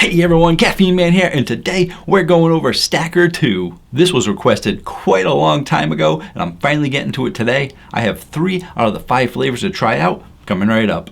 Hey everyone, Caffeine Man here, and today we're going over Stacker2. This was requested quite a long time ago, and I'm finally getting to it today. I have 3 out of the 5 flavors to try out, coming right up.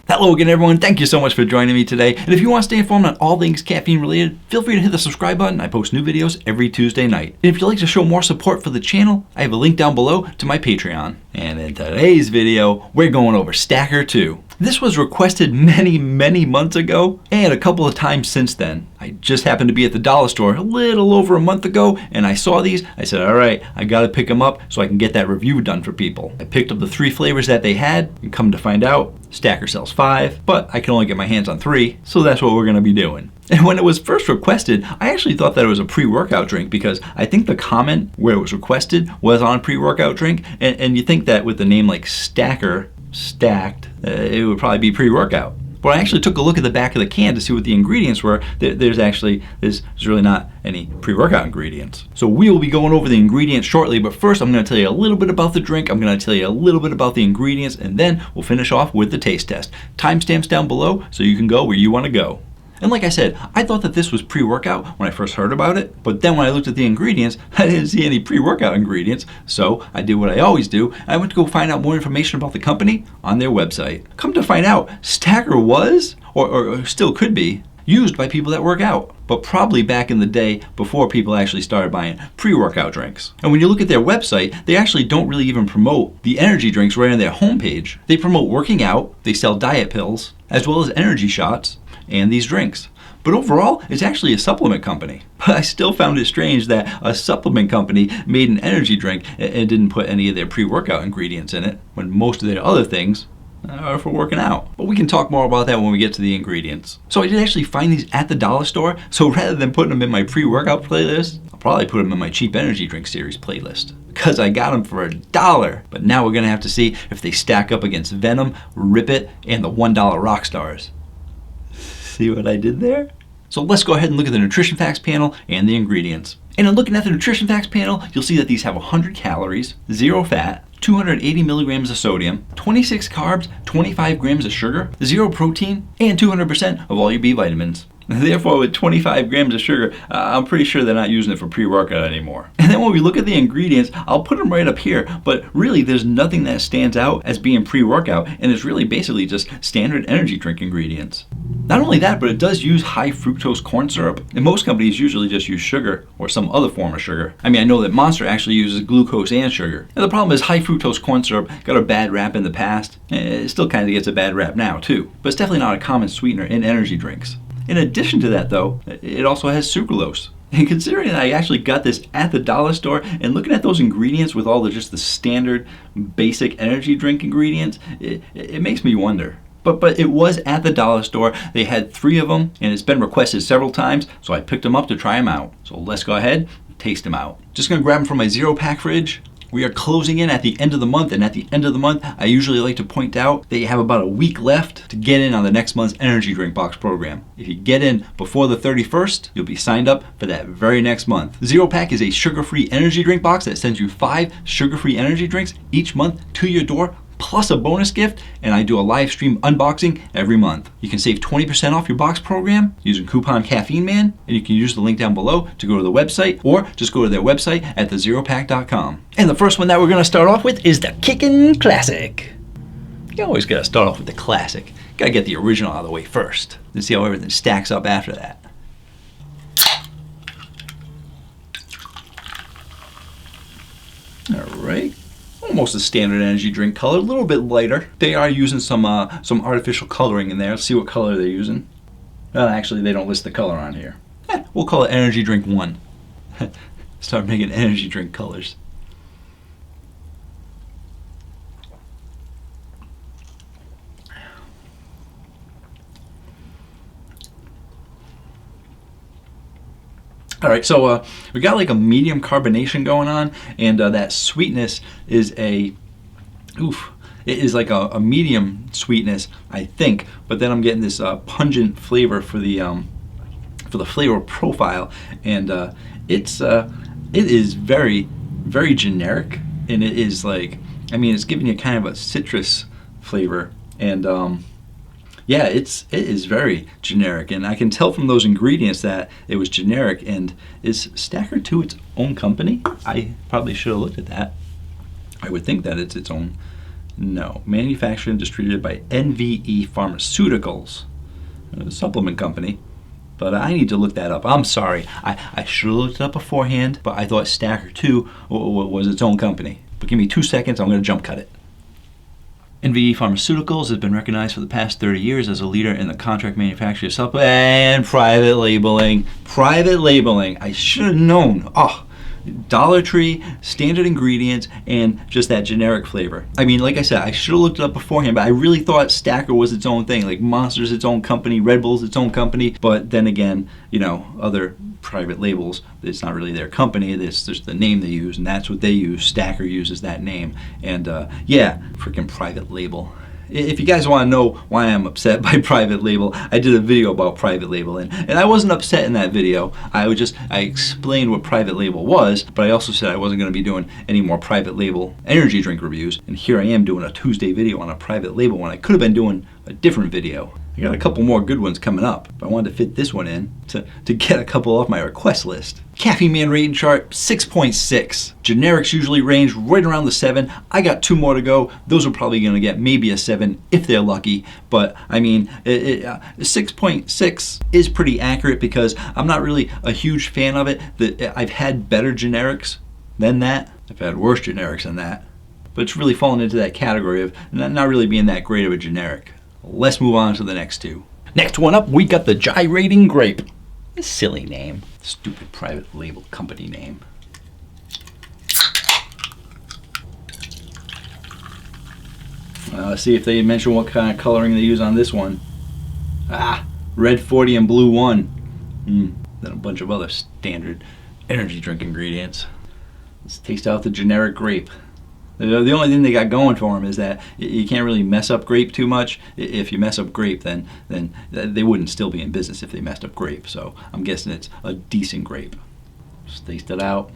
Hello again everyone, thank you so much for joining me today. And if you want to stay informed on all things caffeine related, feel free to hit the subscribe button. I post new videos every Tuesday night. And if you'd like to show more support for the channel, I have a link down below to my Patreon. And in today's video, we're going over Stacker2. This was requested many months ago, and a couple of times since then. I just happened to be at the dollar store a little over a month ago, and I saw these. I said, all right, I gotta pick them up so I can get that review done for people. I picked up the 3 flavors that they had, and come to find out, Stacker sells 5, but I can only get my hands on 3, so that's what we're gonna be doing. And when it was first requested, I actually thought that it was a pre-workout drink because I think the comment where it was requested was on pre-workout drink, and you think that with the name like Stacker, stacked, it would probably be pre-workout. But I actually took a look at the back of the can to see what the ingredients were. There's really not any pre-workout ingredients. So we will be going over the ingredients shortly, but first I'm gonna tell you a little bit about the drink, I'm gonna tell you a little bit about the ingredients, and then we'll finish off with the taste test. Timestamps down below so you can go where you wanna go. And like I said, I thought that this was pre-workout when I first heard about it, but then when I looked at the ingredients, I didn't see any pre-workout ingredients, so I did what I always do. I went to go find out more information about the company on their website. Come to find out, Stacker was, or still could be, used by people that work out, but probably back in the day before people actually started buying pre-workout drinks. And when you look at their website, they actually don't really even promote the energy drinks right on their homepage. They promote working out, they sell diet pills, as well as energy shots, and these drinks. But overall, it's actually a supplement company. But I still found it strange that a supplement company made an energy drink and didn't put any of their pre-workout ingredients in it, when most of their other things are for working out. But we can talk more about that when we get to the ingredients. So I did actually find these at the dollar store, so rather than putting them in my pre-workout playlist, I'll probably put them in my cheap energy drink series playlist. Because I got them for $1. But now we're gonna have to see if they stack up against Venom, Rip It, and the $1 Rockstars. See what I did there? So let's go ahead and look at the nutrition facts panel and the ingredients. And in looking at the nutrition facts panel, you'll see that these have 100 calories, 0 fat, 280 milligrams of sodium, 26 carbs, 25 grams of sugar, 0 protein, and 200% of all your B vitamins. Therefore, with 25 grams of sugar, I'm pretty sure they're not using it for pre-workout anymore. And then when we look at the ingredients, I'll put them right up here, but really there's nothing that stands out as being pre-workout, and it's really basically just standard energy drink ingredients. Not only that, but it does use high fructose corn syrup, and most companies usually just use sugar or some other form of sugar. I mean, I know that Monster actually uses glucose and sugar. And the problem is high fructose corn syrup got a bad rap in the past, and it still kind of gets a bad rap now too, but it's definitely not a common sweetener in energy drinks. In addition to that though, it also has sucralose. And considering that I actually got this at the dollar store and looking at those ingredients with all the standard basic energy drink ingredients, it makes me wonder. But it was at the dollar store. They had 3 of them and it's been requested several times, so I picked them up to try them out. So let's go ahead and taste them out. Just gonna grab them from my ZeroPak fridge. We are closing in at the end of the month, and at the end of the month, I usually like to point out that you have about a week left to get in on the next month's energy drink box program. If you get in before the 31st, you'll be signed up for that very next month. ZeroPak is a sugar-free energy drink box that sends you 5 sugar-free energy drinks each month to your door, plus a bonus gift, and I do a live stream unboxing every month. You can save 20% off your box program using coupon Caffeine Man, and you can use the link down below to go to the website, or just go to their website at thezeropak.com. And the first one that we're gonna start off with is the Kickin Classic. You always gotta start off with the classic. Gotta get the original out of the way first, and see how everything stacks up after that. All right. Almost a standard energy drink color, a little bit lighter. They are using some artificial coloring in there. Let's see what color they're using. Actually, they don't list the color on here. We'll call it Energy Drink 1. Start making energy drink colors. All right, so we got like a medium carbonation going on, and that sweetness is it is like a medium sweetness, I think. But then I'm getting this pungent flavor for the flavor profile, and it is very, very generic, and it is like I mean, it's giving you kind of a citrus flavor, and yeah, it is very generic, and I can tell from those ingredients that it was generic. And is Stacker2 its own company? I probably should have looked at that. I would think that it's its own. No, manufactured and distributed by NVE Pharmaceuticals, a supplement company. But I need to look that up. I'm sorry. I should have looked it up beforehand, but I thought Stacker2 was its own company. But give me 2 seconds, I'm going to jump cut it. NVE Pharmaceuticals has been recognized for the past 30 years as a leader in the contract manufacture of supplements and private labeling. Private labeling. I should have known. Oh, Dollar Tree, standard ingredients, and just that generic flavor. I mean, like I said, I should have looked it up beforehand, but I really thought Stacker was its own thing. Like Monster's its own company, Red Bull's its own company. But then again, you know, other private labels, it's not really their company. It's just the name they use, and that's what they use. Stacker uses that name. And yeah, freaking private label. If you guys want to know why I'm upset by private label, I did a video about private label, and I wasn't upset in that video. I explained what private label was, but I also said I wasn't going to be doing any more private label energy drink reviews. And here I am doing a Tuesday video on a private label when I could have been doing a different video. I got a couple more good ones coming up, but I wanted to fit this one in to get a couple off my request list. Caffeine Man rating chart, 6.6. Generics usually range right around the 7. I got 2 more to go. Those are probably going to get maybe a 7 if they're lucky. But I mean, 6.6 is pretty accurate because I'm not really a huge fan of it. I've had better generics than that. I've had worse generics than that. But it's really fallen into that category of not really being that great of a generic. Let's move on to the next 2. Next one up, we got the gyrating grape. A silly name. Stupid private label company name. Let's see if they mention what kind of coloring they use on this one. Red 40 and blue 1. Then a bunch of other standard energy drink ingredients. Let's taste out the generic grape. The only thing they got going for them is that you can't really mess up grape too much. If you mess up grape, then they wouldn't still be in business if they messed up grape. So I'm guessing it's a decent grape. Just taste it out.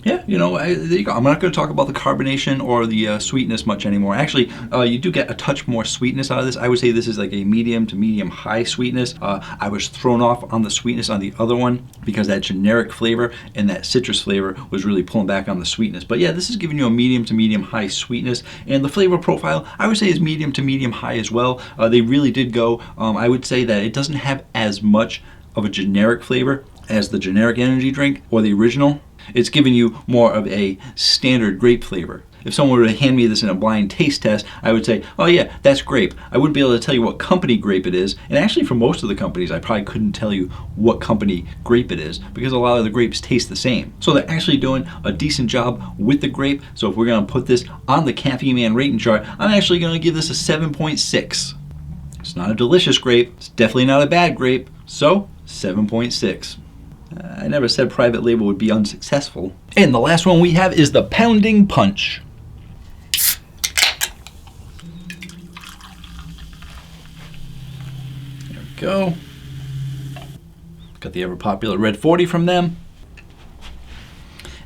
Yeah, you know, there you go. I'm not going to talk about the carbonation or the sweetness much anymore. Actually, you do get a touch more sweetness out of this. I would say this is like a medium to medium high sweetness. I was thrown off on the sweetness on the other one because that generic flavor and that citrus flavor was really pulling back on the sweetness. But yeah, this is giving you a medium to medium high sweetness. And the flavor profile, I would say, is medium to medium high as well. They really did go. I would say that it doesn't have as much of a generic flavor as the generic energy drink or the original. It's giving you more of a standard grape flavor. If someone were to hand me this in a blind taste test, I would say, oh yeah, that's grape. I wouldn't be able to tell you what company grape it is. And actually for most of the companies, I probably couldn't tell you what company grape it is because a lot of the grapes taste the same. So they're actually doing a decent job with the grape. So if we're going to put this on the Caffeine Man rating chart, I'm actually going to give this a 7.6. It's not a delicious grape. It's definitely not a bad grape. So 7.6. I never said private label would be unsuccessful. And the last one we have is the Pounding Punch. There we go. Got the ever popular Red 40 from them.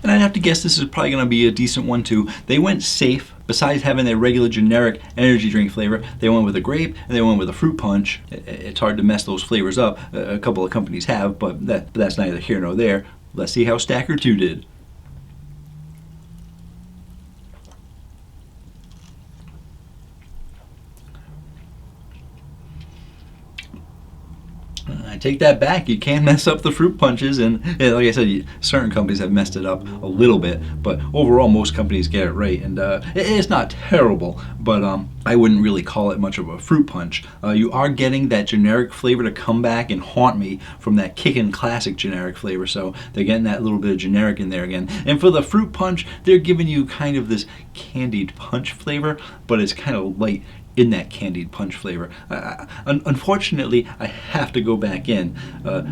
And I'd have to guess this is probably going to be a decent one too. They went safe. Besides having their regular generic energy drink flavor, they went with a grape and they went with a fruit punch. It's hard to mess those flavors up. A couple of companies have, but that's neither here nor there. Let's see how Stacker2 did. I take that back. You can mess up the fruit punches, and like I said, certain companies have messed it up a little bit, but overall most companies get it right, and it's not terrible, but I wouldn't really call it much of a fruit punch. You are getting that generic flavor to come back and haunt me from that Kickin Classic generic flavor, so they're getting that little bit of generic in there again. And for the fruit punch, they're giving you kind of this candied punch flavor, but it's kind of light in that candied punch flavor. Unfortunately, I have to go back in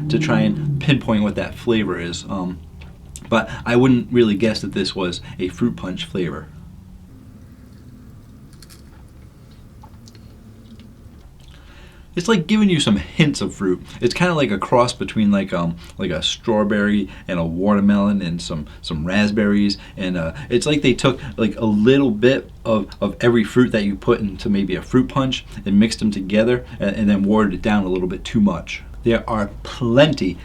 to try and pinpoint what that flavor is. But I wouldn't really guess that this was a fruit punch flavor. It's like giving you some hints of fruit. It's kind of like a cross between like a strawberry and a watermelon and some raspberries, and it's like they took like a little bit of every fruit that you put into maybe a fruit punch and mixed them together and then watered it down a little bit too much. There are plenty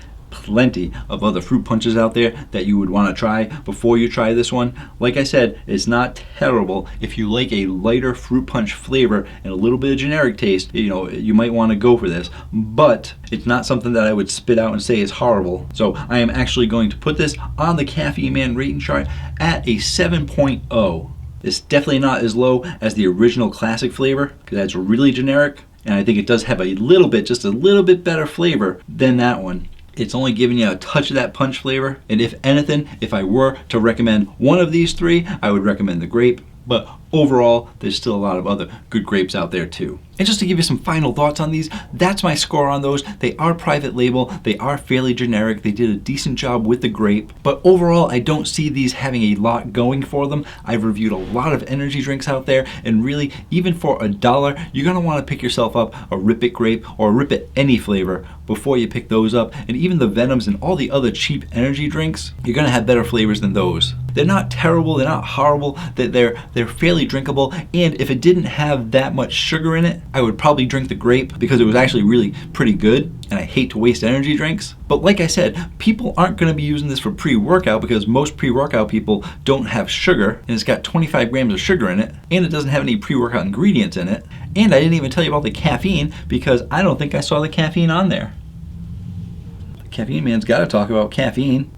of other fruit punches out there that you would want to try before you try this one. Like I said, it's not terrible. If you like a lighter fruit punch flavor and a little bit of generic taste, you know, you might want to go for this, but it's not something that I would spit out and say is horrible. So I am actually going to put this on the Caffeine Man rating chart at a 7.0. It's definitely not as low as the original classic flavor because that's really generic, and I think it does have a little bit, just a little bit better flavor than that one. It's only giving you a touch of that punch flavor. And if anything, if I were to recommend one of these three, I would recommend the grape. But overall, there's still a lot of other good grapes out there too. And just to give you some final thoughts on these, that's my score on those. They are private label, they are fairly generic, they did a decent job with the grape, but overall I don't see these having a lot going for them. I've reviewed a lot of energy drinks out there, and really, even for $1, you're gonna wanna pick yourself up a Rip It Grape or a Rip It any flavor before you pick those up. And even the Venoms and all the other cheap energy drinks, you're gonna have better flavors than those. They're not terrible, they're not horrible, they're fairly drinkable, and if it didn't have that much sugar in it, I would probably drink the grape because it was actually really pretty good, and I hate to waste energy drinks. But like I said, people aren't gonna be using this for pre-workout because most pre-workout people don't have sugar, and it's got 25 grams of sugar in it, and it doesn't have any pre-workout ingredients in it. And I didn't even tell you about the caffeine because I don't think I saw the caffeine on there. The Caffeine Man's gotta talk about caffeine.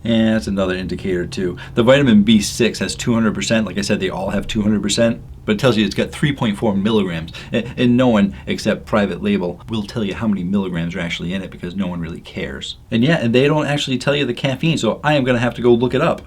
And that's another indicator too. The vitamin B6 has 200%. Like I said, they all have 200%, but it tells you it's got 3.4 milligrams. And no one except private label will tell you how many milligrams are actually in it because no one really cares. And yeah, and they don't actually tell you the caffeine, so I am gonna have to go look it up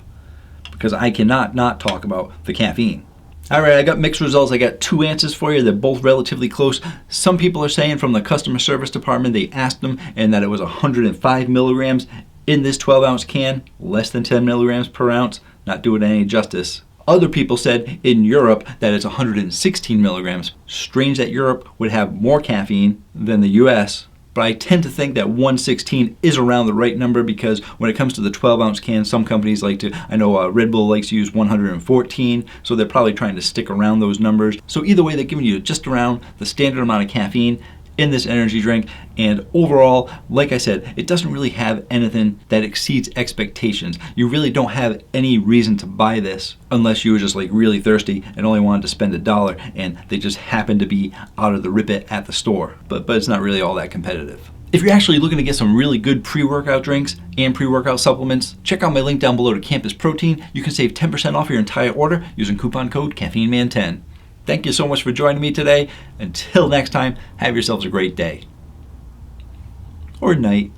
because I cannot not talk about the caffeine. All right, I got mixed results. I got two answers for you. They're both relatively close. Some people are saying from the customer service department, they asked them and that it was 105 milligrams in this 12-ounce can, less than 10 milligrams per ounce, not doing any justice. Other people said in Europe that it's 116 milligrams. Strange that Europe would have more caffeine than the US, but I tend to think that 116 is around the right number because when it comes to the 12-ounce can, some companies like to, I know Red Bull likes to use 114, so they're probably trying to stick around those numbers. So either way, they're giving you just around the standard amount of caffeine in this energy drink, and overall, like I said, it doesn't really have anything that exceeds expectations. You really don't have any reason to buy this unless you were just like really thirsty and only wanted to spend $1 and they just happen to be out of the Rip It at the store. But it's not really all that competitive. If you're actually looking to get some really good pre-workout drinks and pre-workout supplements, check out my link down below to Campus Protein. You can save 10% off your entire order using coupon code CaffeineMan10. Thank you so much for joining me today. Until next time, have yourselves a great day. Or night.